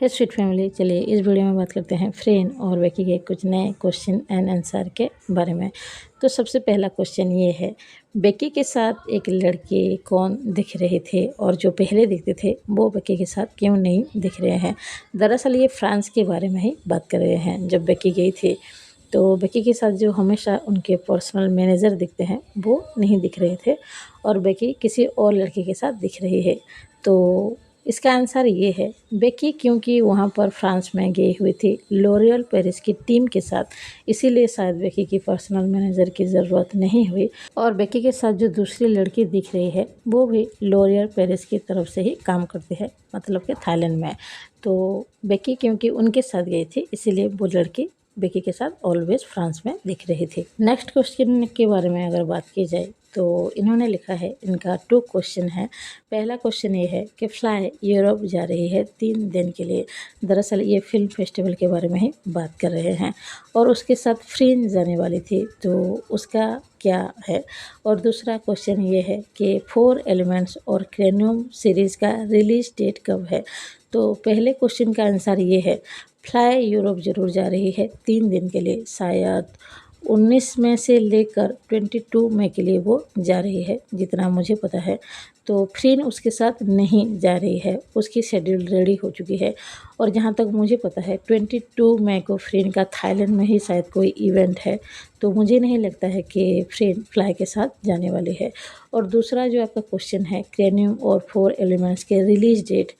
हे sweet family, चलिए इस video में बात करते हैं फ्रेन और बेकी के कुछ नए क्वेश्चन एंड आंसर के बारे में। तो सबसे पहला क्वेश्चन ये है, बेकी के साथ एक लड़के कौन दिख रहे थे और जो पहले दिखते थे वो बेकी के साथ क्यों नहीं दिख रहे हैं। दरअसल ये फ्रांस के बारे में ही बात कर रहे हैं। जब बेकी गई थी तो बेकी के साथ जो हमेशा उनके पर्सनल मैनेजर दिखते हैं वो नहीं दिख रहे थे और बेकी किसी और लड़के के साथ दिख रही है। तो इसका आंसर ये है बेकी, क्योंकि वहाँ पर फ्रांस में गई हुई थी लॉरियल पेरिस की टीम के साथ, इसीलिए शायद बेकी की पर्सनल मैनेजर की ज़रूरत नहीं हुई। और बेकी के साथ जो दूसरी लड़की दिख रही है वो भी लॉरियल पेरिस की तरफ से ही काम करती है, मतलब कि थाईलैंड में। तो बेकी क्योंकि उनके साथ गई थी इसीलिए वो लड़की बेकी के साथ ऑलवेज फ्रांस में दिख रही थी। नेक्स्ट क्वेश्चन के बारे में अगर बात की जाए तो इन्होंने लिखा है, इनका 2 क्वेश्चन है। पहला क्वेश्चन ये है कि फ्लाई यूरोप जा रही है 3 दिन के लिए। दरअसल ये फिल्म फेस्टिवल के बारे में ही बात कर रहे हैं और उसके साथ फ्रेंच जाने वाली थी, तो उसका क्या है। और दूसरा क्वेश्चन ये है कि 4 एलिमेंट्स और क्रेनियम सीरीज़ का रिलीज डेट कब है। तो पहले क्वेश्चन का आंसर ये है, फ्लाई यूरोप ज़रूर जा रही है 3 दिन के लिए, शायद 19 मई से लेकर 22 मई के लिए वो जा रही है जितना मुझे पता है। तो फ्रेन उसके साथ नहीं जा रही है, उसकी शेड्यूल रेडी हो चुकी है। और जहाँ तक मुझे पता है 22 मई को फ्रेन का थाईलैंड में ही शायद कोई इवेंट है, तो मुझे नहीं लगता है कि फ्रेन फ्लाई के साथ जाने वाली है। और दूसरा जो आपका क्वेश्चन है क्रेनियम और 4 एलिमेंट्स के रिलीज डेट,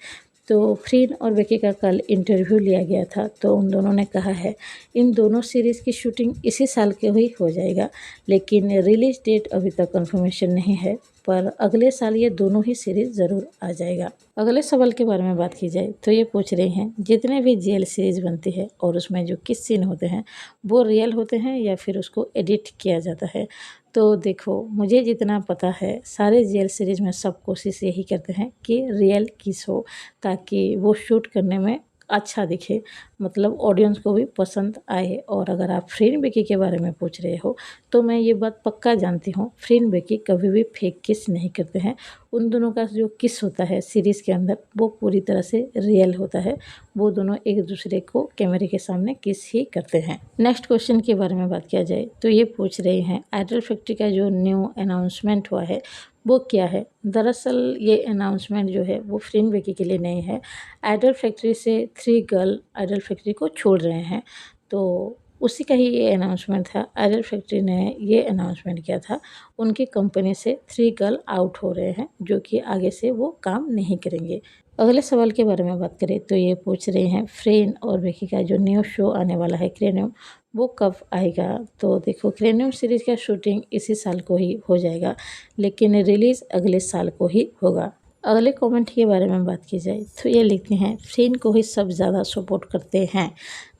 तो फ्रेन और बेकी का कल इंटरव्यू लिया गया था, तो उन दोनों ने कहा है इन दोनों सीरीज़ की शूटिंग इसी साल के ही हो जाएगा, लेकिन रिलीज डेट अभी तक कंफर्मेशन नहीं है, पर अगले साल ये दोनों ही सीरीज़ ज़रूर आ जाएगा। अगले सवाल के बारे में बात की जाए तो ये पूछ रहे हैं, जितने भी जेल सीरीज़ बनती है और उसमें जो किस सीन होते हैं वो रियल होते हैं या फिर उसको एडिट किया जाता है। तो देखो, मुझे जितना पता है सारे जेल सीरीज़ में सब कोशिश यही करते हैं कि रियल किस हो, ताकि वो शूट करने में अच्छा दिखे, मतलब ऑडियंस को भी पसंद आए। और अगर आप फ्रेंड बेकी के बारे में पूछ रहे हो तो मैं ये बात पक्का जानती हूँ, फ्रेंड बेकी कभी भी फेक किस नहीं करते हैं। उन दोनों का जो किस होता है सीरीज़ के अंदर वो पूरी तरह से रियल होता है। वो दोनों एक दूसरे को कैमरे के सामने किस ही करते हैं। नेक्स्ट क्वेश्चन के बारे में बात किया जाए तो ये पूछ रहे हैं, आइडल फैक्ट्री का जो न्यू अनाउंसमेंट हुआ है वो क्या है। दरअसल ये अनाउंसमेंट जो है वो फ्रेंड बेकी के लिए नहीं है। आइडल फैक्ट्री से 3 गर्ल आइडल फैक्ट्री को छोड़ रहे हैं, तो उसी का ही ये अनाउंसमेंट था। आइडल फैक्ट्री ने ये अनाउंसमेंट किया था, उनकी कंपनी से 3 गर्ल आउट हो रहे हैं जो कि आगे से वो काम नहीं करेंगे। अगले सवाल के बारे में बात करें तो ये पूछ रहे हैं, फ्रेन और बेकी का जो न्यू शो आने वाला है क्रेनियम, वो कब आएगा। तो देखो, क्रेनियम सीरीज़ का शूटिंग इसी साल को ही हो जाएगा, लेकिन रिलीज़ अगले साल को ही होगा। अगले कमेंट के बारे में बात की जाए तो ये लिखते हैं, फ्रेन को ही सब ज़्यादा सपोर्ट करते हैं।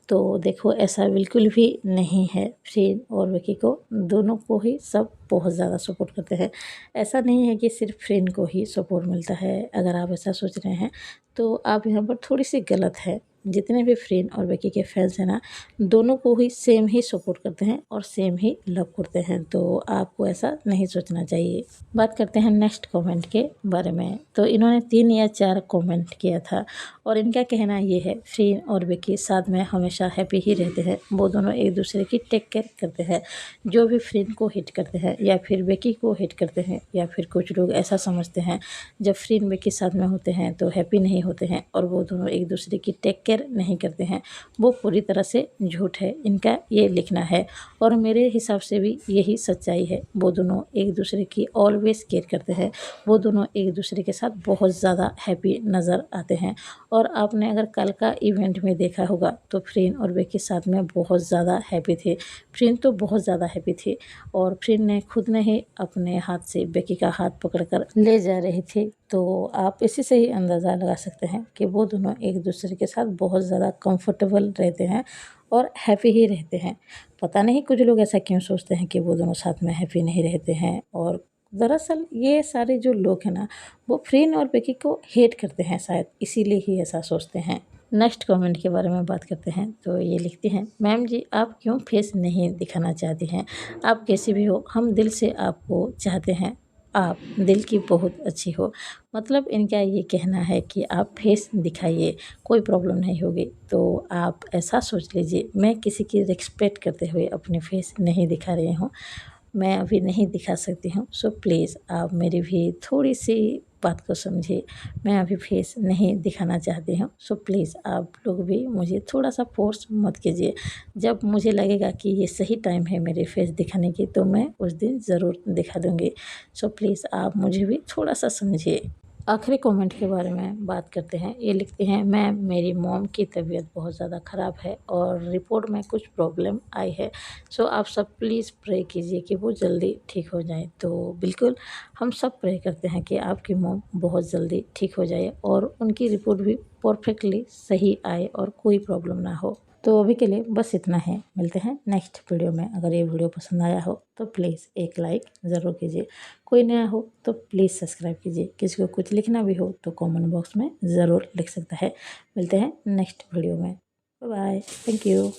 तो देखो, ऐसा बिल्कुल भी नहीं है। फ्रेन और बेकी को दोनों को ही सब बहुत ज़्यादा सपोर्ट करते हैं। ऐसा नहीं है कि सिर्फ फ्रेन को ही सपोर्ट मिलता है। अगर आप ऐसा सोच रहे हैं तो आप यहाँ पर थोड़ी सी गलत है। जितने भी फ्रेन और बेकी के फैंस हैं ना, दोनों को ही सेम ही सपोर्ट करते हैं और सेम ही लव करते हैं, तो आपको ऐसा नहीं सोचना चाहिए। बात करते हैं नेक्स्ट कमेंट के बारे में। तो इन्होंने 3 या 4 कमेंट किया था और इनका कहना ये है, फ्रेन और बेकी साथ में हमेशा हैप्पी ही रहते हैं। वो दोनों एक दूसरे की टेक केयर करते हैं। जो भी फ्रेन को हिट करते हैं या फिर बेकी को हिट करते हैं, या फिर कुछ लोग ऐसा समझते हैं जब फ्रेन बेकी साथ में होते हैं तो हैप्पी नहीं होते हैं और वो दोनों एक दूसरे की टेक केयर नहीं करते हैं, वो पूरी तरह से झूठ है, इनका ये लिखना है। और मेरे हिसाब से भी यही सच्चाई है। वो दोनों एक दूसरे की ऑलवेज केयर करते हैं। वो दोनों एक दूसरे के साथ बहुत ज़्यादा हैप्पी नज़र आते हैं। और आपने अगर कल का इवेंट में देखा होगा तो फ्रेन और बेकी साथ में बहुत ज़्यादा हैप्पी थे। फ्रेन तो बहुत ज़्यादा हैप्पी थी और फ्रेन ने खुद ने ही अपने हाथ से बेकी का हाथ पकड़कर ले जा रही थी। तो आप इसी से ही अंदाज़ा लगा सकते हैं कि वो दोनों एक दूसरे के साथ बहुत ज़्यादा कंफर्टेबल रहते हैं और हैप्पी ही रहते हैं। पता नहीं कुछ लोग ऐसा क्यों सोचते हैं कि वो दोनों साथ में हैप्पी नहीं रहते हैं। और दरअसल ये सारे जो लोग हैं ना, वो फ्रेन और बेकी को हेट करते हैं, शायद इसीलिए ही ऐसा सोचते हैं। नेक्स्ट कमेंट के बारे में बात करते हैं तो ये लिखती हैं, मैम जी आप क्यों फेस नहीं दिखाना चाहती हैं। आप कैसी भी हो, हम दिल से आपको चाहते हैं। आप दिल की बहुत अच्छी हो। मतलब इनका ये कहना है कि आप फेस दिखाइए, कोई प्रॉब्लम नहीं होगी। तो आप ऐसा सोच लीजिए, मैं किसी की रिस्पेक्ट करते हुए अपनी फेस नहीं दिखा रही हूँ, मैं अभी नहीं दिखा सकती हूँ। सो प्लीज़ आप मेरी भी थोड़ी-सी बात को समझिए। मैं अभी फेस नहीं दिखाना चाहती हूँ। सो प्लीज़ आप लोग भी मुझे थोड़ा-सा फ़ोर्स मत कीजिए। जब मुझे लगेगा कि ये सही टाइम है मेरे फेस दिखाने की, तो मैं उस दिन ज़रूर दिखा दूँगी। सो प्लीज़ आप मुझे भी थोड़ा-सा समझिए। आखिरी कमेंट के बारे में बात करते हैं। ये लिखते हैं, मैम मेरी मॉम की तबीयत बहुत ज़्यादा ख़राब है और रिपोर्ट में कुछ प्रॉब्लम आई है। सो आप सब प्लीज़ प्रे कीजिए कि वो जल्दी ठीक हो जाए। तो बिल्कुल हम सब प्रे करते हैं कि आपकी मॉम बहुत जल्दी ठीक हो जाए और उनकी रिपोर्ट भी परफेक्टली सही आए और कोई प्रॉब्लम ना हो। तो अभी के लिए बस इतना है। मिलते हैं नेक्स्ट वीडियो में। अगर ये वीडियो पसंद आया हो तो प्लीज़ एक लाइक ज़रूर कीजिए। कोई नया हो तो प्लीज़ सब्सक्राइब कीजिए। किसी को कुछ लिखना भी हो तो कमेंट बॉक्स में ज़रूर लिख सकता है। मिलते हैं नेक्स्ट वीडियो में। Bye bye. Thank you.